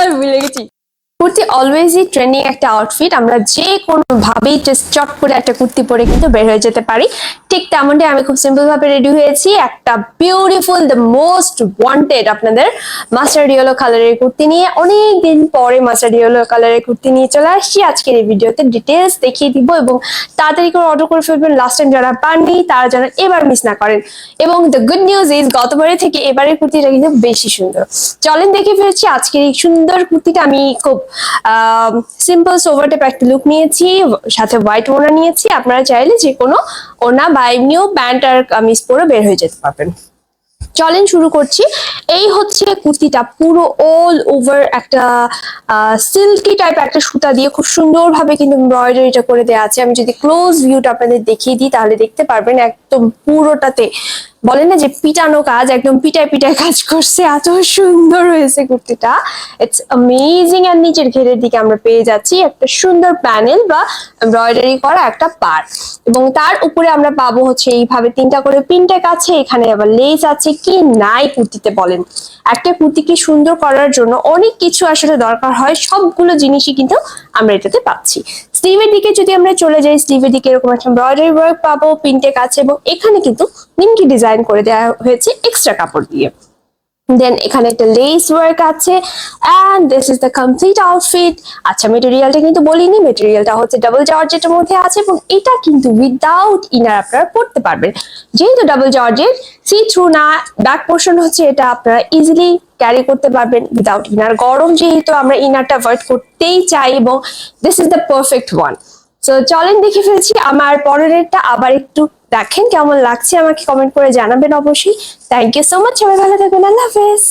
আমি ভুলে গেছি। কুর্তি অলওয়েজই ট্রেন্ডিং একটা আউটফিট, আমরা যে কোনো ভাবেই চট করে একটা কুর্তি পরে কিন্তু বের হয়ে যেতে পারি। ঠিক তেমনটাই আমি খুব সিম্পল ভাবে রেডি হয়েছি, একটা বিউটিফুল দ্য মোস্ট ওয়ান্টেড আপনাদের মাস্টার্ড ইয়েলো কালারের কুর্তি নিয়ে। অনেক দিন পরে মাস্টার্ড ইয়েলো কালারের কুর্তি নিয়ে চলে আসছি আজকের এই ভিডিওতে, ডিটেলস দেখিয়ে দিব এবং তাড়াতাড়ি করে অর্ডার করে ফেলবেন। লাস্ট টাইম যারা পাননি তারা যেন এবার মিস না করেন। এবং দ্য গুড নিউজ ইজ গতবারের থেকে এবারের কুর্তিটা কিন্তু বেশি সুন্দর। চলেন দেখে ফেলছি আজকের এই সুন্দর কুর্তিটা। আমি খুব সিম্পল সোভার টাইপ একটা লুক নিয়েছি, সাথে হোয়াইট ওড়না নিয়েছি। আপনারা চাইলে যে কোনো ওড়না বা এমনিও প্যান্ট আর কামিজ পরে বের হয়ে যেতে পারবেন। চলেন শুরু করছি। এই হচ্ছে কুর্তিটা, পুরো অল ওভার একটা সিল্কি টাইপ একটা সুতা দিয়ে খুব সুন্দরভাবে কিন্তু এমব্রয়ডারিটা করে দেওয়া আছে। আমি যদি ক্লোজ ভিউটা আপনাদের দেখিয়ে দিই তাহলে দেখতে পারবেন একদম পুরোটাতে বলে না যে পিটানো কাজ, একদম পিটায় পিটায় কাজ করছে, এত সুন্দর হয়েছে কুর্তিটা। It's amazing. আর নিচের ঘেরের দিকে আমরা পেয়ে যাচ্ছি একটা সুন্দর প্যানেল বা এমব্রয়ডারি করা একটা পার্ট, এবং তার উপরে আমরা পাবো হচ্ছে এইভাবে 3টা করে পিনটেক আছে, এখানে আবার লেস আছে। কি নাই কুর্তিতে বলেন? একটা কুর্তিকে সুন্দর করার জন্য অনেক কিছু আসলে দরকার হয়, সবগুলো জিনিসই কিন্তু আমরা এটাতে পাচ্ছি। স্লিভের দিকে যদি আমরা চলে যাই, স্লিভের দিকে এরকম একটা এমব্রয়ডারি ওয়ার্ক পাবো, পিনটেক আছে, এবং এখানে কিন্তু নিমকি ডিজাইন করে দেওয়া হয়েছে এক্সট্রা কাপড় দিয়ে। দেন এখানে একটা লেস ওয়ার্ক আছে, and this is the complete outfit. আচ্ছা, মেটেরিয়ালটা কিন্তু বলিনি, মেটেরিয়ালটা হচ্ছে ডাবল জর্জেটের মধ্যে আছে, এবং এটা কিন্তু উইদাউট ইনার আপনারা পড়তে পারবেন। যেহেতু ডাবল জর্জেট, সি থ্রু না, ব্যাক পোর্শন হচ্ছে এটা, আপনারা ইজিলি ক্যারি করতে পারবেন উইদাউট ইনার। গরম যেহেতু আমরা ইনারটা অ্যাভয়েড করতেই চাই, এবং this is the perfect one. So চলেন দেখে ফেলছি আমার পরেরটা, আবার একটু দেখেন কেমন লাগছে, আমাকে কমেন্ট করে জানাবেন অবশ্যই। থ্যাংক ইউ সো মাচ, সবাই ভালো থাকবেন, আল্লাহ হাফেজ।